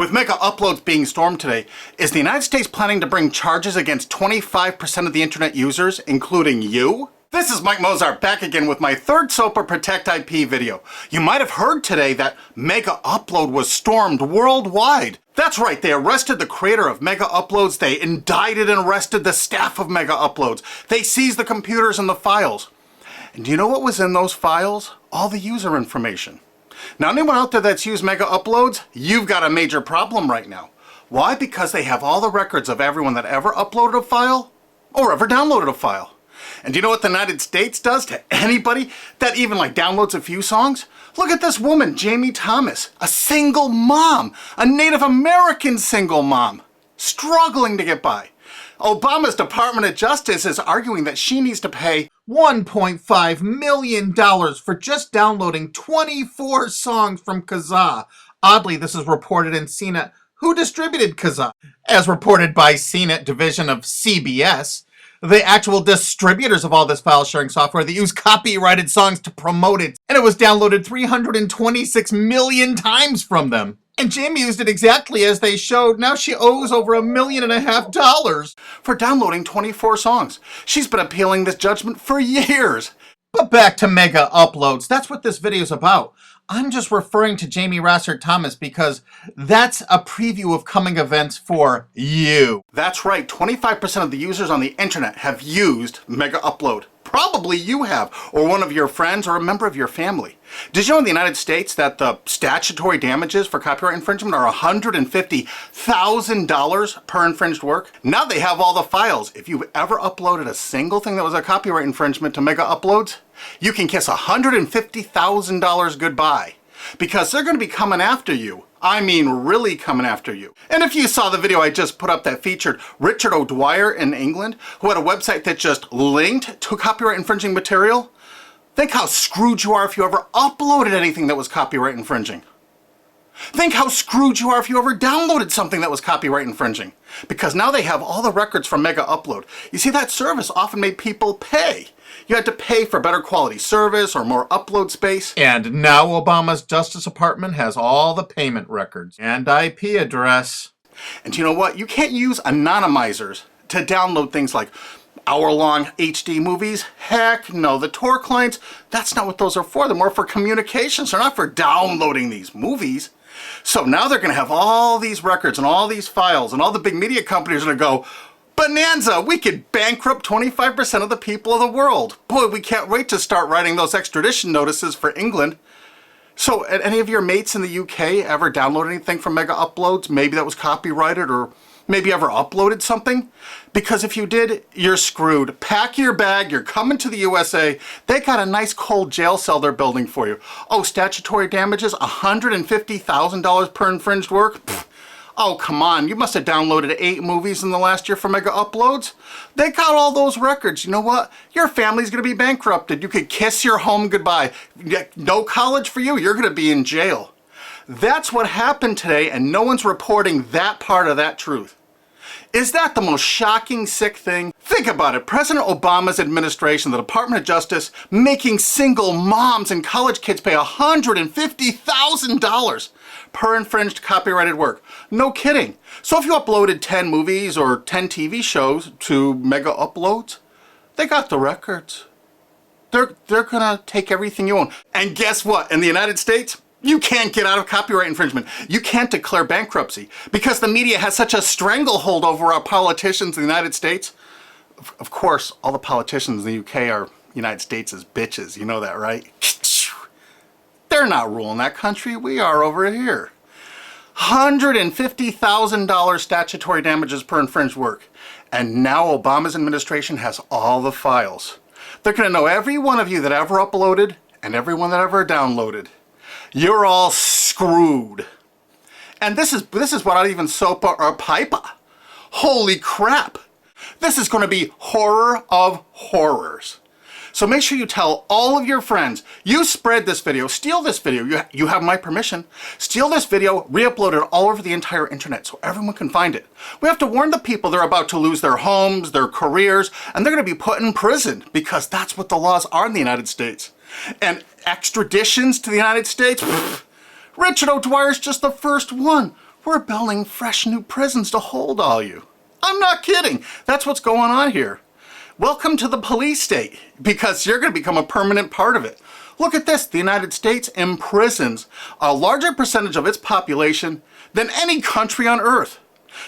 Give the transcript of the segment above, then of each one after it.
With Megauploads being stormed today, is the United States planning to bring charges against 25% of the internet users, including you? This is Mike Mozart back again with my third SOPA Protect IP video. You might have heard today that Megaupload was stormed worldwide. That's right, they arrested the creator of Megauploads, they indicted and arrested the staff of Megauploads, they seized the computers and the files. And do you know what was in those files? All the user information. Now, anyone out there that's used Megauploads, you've got a major problem right now. Why? Because they have all the records of everyone that ever uploaded a file or ever downloaded a file. And do you know what the United States does to anybody that even downloads a few songs? Look at this woman, Jamie Thomas, a single mom, a Native American single mom, struggling to get by. Obama's Department of Justice is arguing that she needs to pay $1.5 million for just downloading 24 songs from Kazaa. Oddly, this is reported in CNET. Who distributed Kazaa? As reported by CNET division of CBS, the actual distributors of all this file sharing software that use copyrighted songs to promote it, and it was downloaded 326 million times from them. And Jamie used it exactly as they showed. Now she owes over $1.5 million for downloading 24 songs. She's been appealing this judgment for years. But back to Megauploads. That's what this video is about. I'm just referring to Jamie Thomas because that's a preview of coming events for you. That's right, 25% of the users on the internet have used Megaupload. Probably you have, or one of your friends, or a member of your family. Did you know in the United States that the statutory damages for copyright infringement are $150,000 per infringed work? Now they have all the files. If you've ever uploaded a single thing that was a copyright infringement to Megauploads, you can kiss $150,000 goodbye. Because they're going to be coming after you. I mean, really coming after you. And if you saw the video I just put up that featured Richard O'Dwyer in England, who had a website that just linked to copyright infringing material, think how screwed you are if you ever uploaded anything that was copyright infringing. Think how screwed you are if you ever downloaded something that was copyright infringing. Because now they have all the records from Megaupload. You see, that service often made people pay. You had to pay for better quality service or more upload space. And now Obama's Justice Department has all the payment records and IP address. And you know what? You can't use anonymizers to download things like hour-long HD movies. Heck no, the Tor clients, that's not what those are for. They're more for communications. They're not for downloading these movies. So now they're going to have all these records and all these files, and all the big media companies are going to go, bonanza, we could bankrupt 25% of the people of the world. Boy, we can't wait to start writing those extradition notices for England. So, any of your mates in the UK ever download anything from Megauploads? Maybe that was copyrighted, or maybe ever uploaded something? Because if you did, you're screwed. Pack your bag, you're coming to the USA. They got a nice cold jail cell they're building for you. Oh, statutory damages, $150,000 per infringed work? Pfft. Oh, come on, you must have downloaded 8 movies in the last year for Megauploads. They got all those records. You know what? Your family's gonna be bankrupted. You could kiss your home goodbye. No college for you, you're gonna be in jail. That's what happened today, and no one's reporting that part of that truth. Is that the most shocking, sick thing? Think about it. President Obama's administration, the Department of Justice, making single moms and college kids pay $150,000 per infringed copyrighted work. No kidding. So if you uploaded 10 movies or 10 TV shows to Megauploads, they got the records. They're gonna take everything you own. And guess what? In the United States, you can't get out of copyright infringement. You can't declare bankruptcy because the media has such a stranglehold over our politicians in the United States. Of course, all the politicians in the UK are United States' bitches. You know that, right? They're not ruling that country. We are over here. $150,000 statutory damages per infringed work. And now Obama's administration has all the files. They're going to know every one of you that ever uploaded and everyone that ever downloaded. You're all screwed. And this is without even SOPA or PIPA. Holy crap. This is going to be horror of horrors. So make sure you tell all of your friends, you spread this video, steal this video, you have my permission, steal this video, re-upload it all over the entire internet so everyone can find it. We have to warn the people they're about to lose their homes, their careers, and they're going to be put in prison because that's what the laws are in the United States. And extraditions to the United States? Pfft, Richard O'Dwyer's just the first one. We're building fresh new prisons to hold all you. I'm not kidding. That's what's going on here. Welcome to the police state, because you're going to become a permanent part of it. Look at this. The United States imprisons a larger percentage of its population than any country on earth.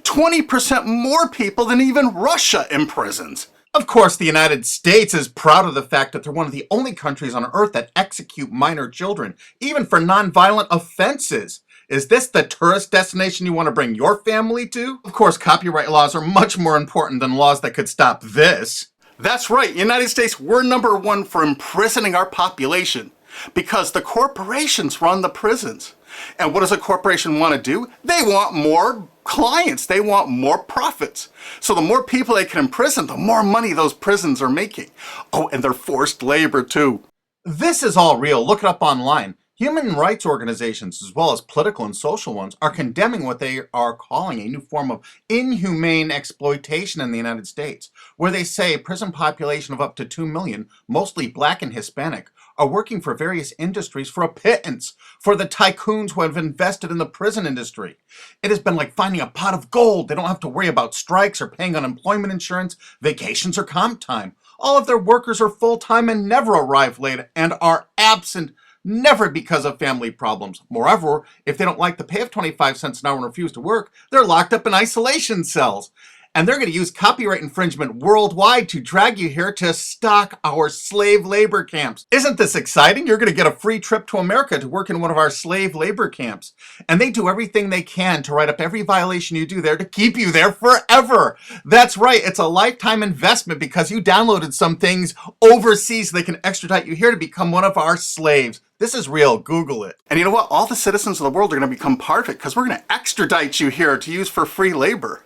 20% more people than even Russia imprisons. Of course, the United States is proud of the fact that they're one of the only countries on earth that execute minor children, even for nonviolent offenses. Is this the tourist destination you want to bring your family to? Of course, copyright laws are much more important than laws that could stop this. That's right, United States, we're #1 for imprisoning our population because the corporations run the prisons. And what does a corporation want to do? They want more clients. They want more profits. So the more people they can imprison, the more money those prisons are making. Oh, and they're forced labor too. This is all real. Look it up online. Human rights organizations, as well as political and social ones, are condemning what they are calling a new form of inhumane exploitation in the United States, where they say a prison population of up to 2 million, mostly black and Hispanic, are working for various industries for a pittance for the tycoons who have invested in the prison industry. It has been like finding a pot of gold. They don't have to worry about strikes or paying unemployment insurance, vacations, or comp time. All of their workers are full-time and never arrive late and are absent, never because of family problems. Moreover, if they don't like the pay of 25 cents an hour and refuse to work, they're locked up in isolation cells. And they're going to use copyright infringement worldwide to drag you here to stock our slave labor camps. Isn't this exciting? You're going to get a free trip to America to work in one of our slave labor camps. And they do everything they can to write up every violation you do there to keep you there forever. That's right. It's a lifetime investment because you downloaded some things overseas so they can extradite you here to become one of our slaves. This is real. Google it. And you know what? All the citizens of the world are going to become part of it because we're going to extradite you here to use for free labor.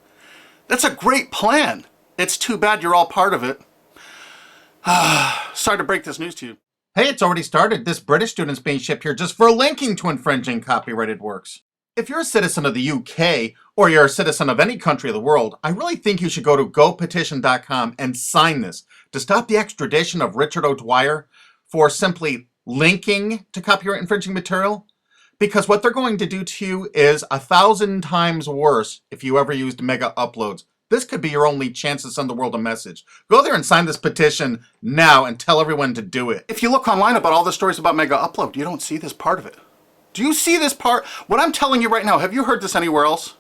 That's a great plan. It's too bad you're all part of it. Sorry to break this news to you. Hey, it's already started. This British student's being shipped here just for linking to infringing copyrighted works. If you're a citizen of the UK, or you're a citizen of any country of the world, I really think you should go to gopetition.com and sign this to stop the extradition of Richard O'Dwyer for simply linking to copyright infringing material. Because what they're going to do to you is 1,000 times worse if you ever used Megauploads. This could be your only chance to send the world a message. Go there and sign this petition now and tell everyone to do it. If you look online about all the stories about Megaupload, you don't see this part of it. Do you see this part? What I'm telling you right now, have you heard this anywhere else?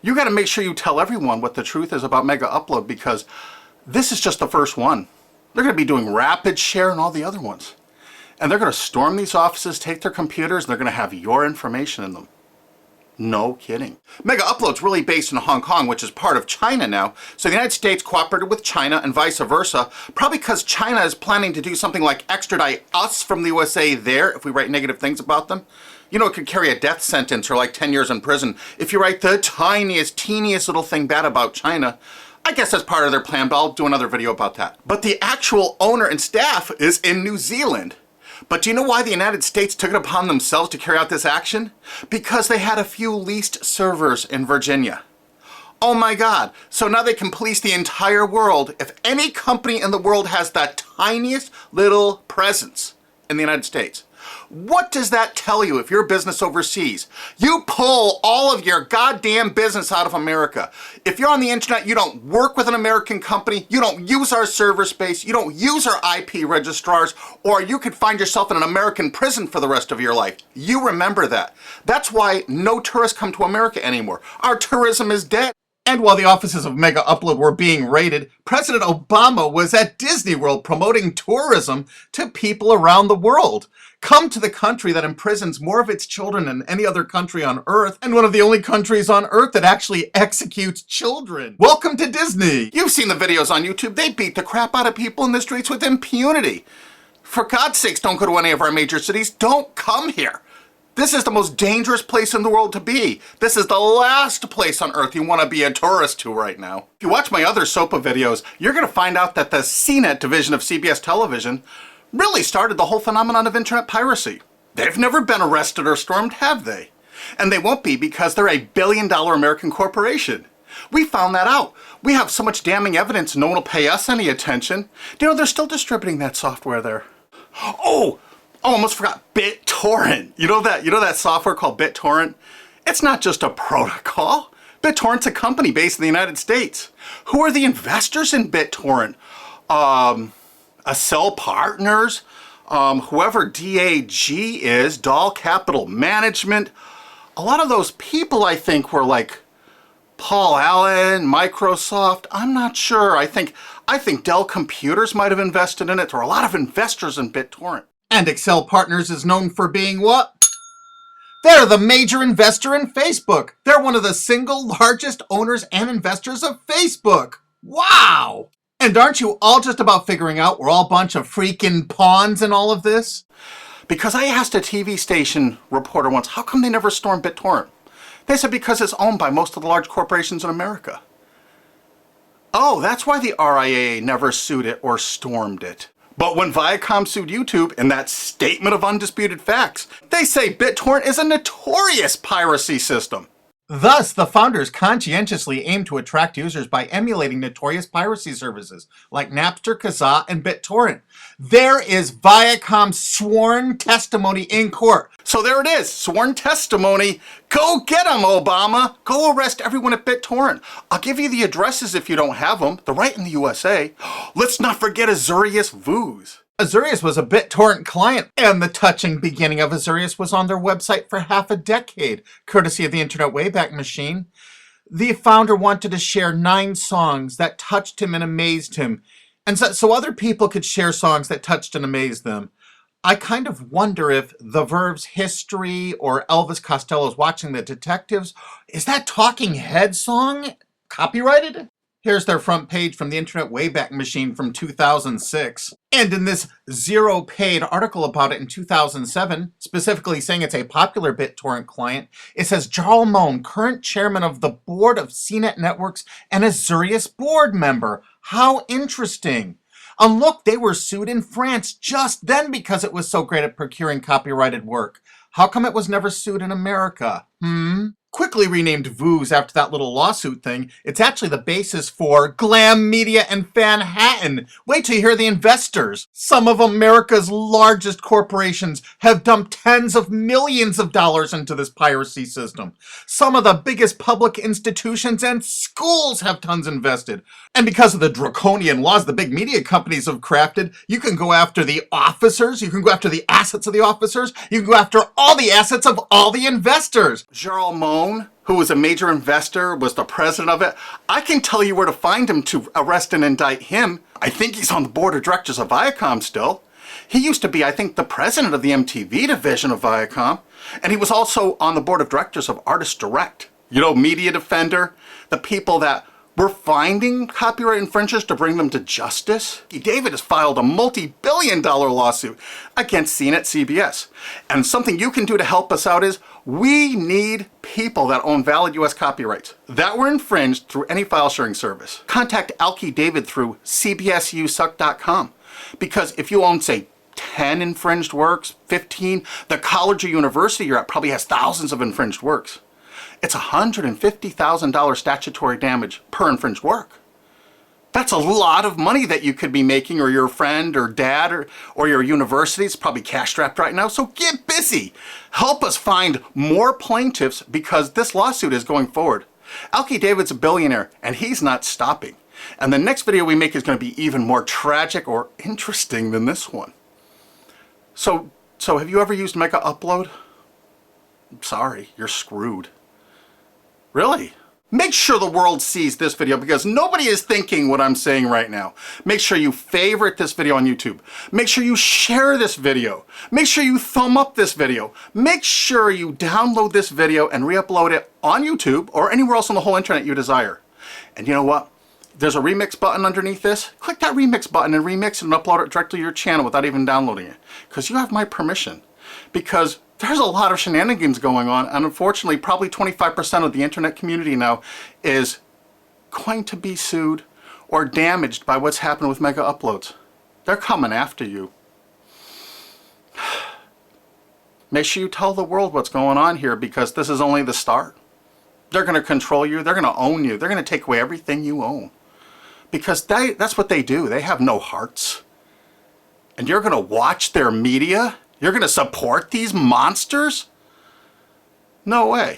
You got to make sure you tell everyone what the truth is about Megaupload because this is just the first one. They're going to be doing rapid share and all the other ones. And they're going to storm these offices, take their computers, and they're going to have your information in them. No kidding. Megaupload's really based in Hong Kong, which is part of China now. So the United States cooperated with China and vice versa, probably because China is planning to do something like extradite us from the USA there if we write negative things about them. You know, it could carry a death sentence or like 10 years in prison if you write the tiniest, teeniest little thing bad about China. I guess that's part of their plan, but I'll do another video about that. But the actual owner and staff is in New Zealand. But do you know why the United States took it upon themselves to carry out this action? Because they had a few leased servers in Virginia. Oh my God. So now they can police the entire world. If any company in the world has that tiniest little presence in the United States, what does that tell you if you're a business overseas? You pull all of your goddamn business out of America. If you're on the internet, you don't work with an American company, you don't use our server space, you don't use our IP registrars, or you could find yourself in an American prison for the rest of your life. You remember that. That's why no tourists come to America anymore. Our tourism is dead. And while the offices of Megaupload were being raided, President Obama was at Disney World promoting tourism to people around the world. Come to the country that imprisons more of its children than any other country on Earth, and one of the only countries on Earth that actually executes children. Welcome to Disney. You've seen the videos on YouTube. They beat the crap out of people in the streets with impunity. For God's sakes, don't go to any of our major cities. Don't come here. This is the most dangerous place in the world to be. This is the last place on earth you want to be a tourist to right now. If you watch my other SOPA videos, you're going to find out that the CNET division of CBS television really started the whole phenomenon of internet piracy. They've never been arrested or stormed, have they? And they won't be because they're a billion-dollar American corporation. We found that out. We have so much damning evidence no one will pay us any attention. You know, they're still distributing that software there. Oh, almost forgot BitTorrent. You know that software called BitTorrent? It's not just a protocol. BitTorrent's a company based in the United States. Who are the investors in BitTorrent? Accel Partners, whoever DAG is, Doll Capital Management. A lot of those people, I think, were like Paul Allen, Microsoft. I'm not sure. I think Dell Computers might have invested in it. There are a lot of investors in BitTorrent. And Accel Partners is known for being what? They're the major investor in Facebook. They're one of the single largest owners and investors of Facebook. Wow! And aren't you all just about figuring out we're all a bunch of freaking pawns in all of this? Because I asked a TV station reporter once, how come they never stormed BitTorrent? They said because it's owned by most of the large corporations in America. Oh, that's why the RIAA never sued it or stormed it. But when Viacom sued YouTube in that statement of undisputed facts, they say BitTorrent is a notorious piracy system. Thus, the founders conscientiously aim to attract users by emulating notorious piracy services like Napster, Kazaa, and BitTorrent. There is Viacom's sworn testimony in court. So there it is, sworn testimony. Go get them, Obama. Go arrest everyone at BitTorrent. I'll give you the addresses if you don't have them. They're right in the USA. Let's not forget Azurius Vooz. Azurius was a BitTorrent client, and the touching beginning of Azurius was on their website for half a decade, courtesy of the Internet Wayback Machine. The founder wanted to share 9 songs that touched him and amazed him, and so other people could share songs that touched and amazed them. I kind of wonder if The Verve's History or Elvis Costello's Watching the Detectives, is that Talking Heads song copyrighted? Here's their front page from the Internet Wayback Machine from 2006. And in this zero-paid article about it in 2007, specifically saying it's a popular BitTorrent client, it says, Jarl Moan, current chairman of the board of CNET Networks and Azurius board member. How interesting. And look, they were sued in France just then because it was so great at procuring copyrighted work. How come it was never sued in America? Quickly renamed Vooz after that little lawsuit thing, it's actually the basis for Glam Media and Fanhattan. Wait till you hear the investors. Some of America's largest corporations have dumped tens of millions of dollars into this piracy system. Some of the biggest public institutions and schools have tons invested. And because of the draconian laws the big media companies have crafted, you can go after the officers, you can go after the assets of the officers, you can go after all the assets of all the investors. Jarl Moan, who was a major investor, was the president of it. I can tell you where to find him to arrest and indict him. I think he's on the board of directors of Viacom still. He used to be, I think, the president of the MTV division of Viacom. And he was also on the board of directors of Artist Direct. You know, Media Defender, the people that were finding copyright infringers to bring them to justice. David has filed a multi-billion-dollar lawsuit against CNET CBS. And something you can do to help us out is we need people that own valid US copyrights that were infringed through any file sharing service. Contact Alki David through cbsusuck.com. Because if you own, say, 10 infringed works, 15, the college or university you're at probably has thousands of infringed works. It's $150,000 statutory damage per infringed work. That's a lot of money that you could be making, or your friend or dad or your university is probably cash-strapped right now. So get busy. Help us find more plaintiffs because this lawsuit is going forward. Alki David's a billionaire and he's not stopping. And the next video we make is going to be even more tragic or interesting than this one. So have you ever used MegaUpload? I'm sorry, you're screwed. Really? Make sure the world sees this video because nobody is thinking what I'm saying right now. Make sure you favorite this video on YouTube. Make sure you share this video. Make sure you thumb up this video. Make sure you download this video and re-upload it on YouTube or anywhere else on the whole internet you desire. And you know what? There's a remix button underneath this. Click that remix button and remix it and upload it directly to your channel without even downloading it. Because you have my permission. Because there's a lot of shenanigans going on, and unfortunately probably 25% of the internet community now is going to be sued or damaged by what's happened with MegaUploads. They're coming after you. Make sure you tell the world what's going on here because this is only the start. They're going to control you, they're going to own you, they're going to take away everything you own. Because that's what they do, they have no hearts. And you're going to watch their media? You're going to support these monsters? No way.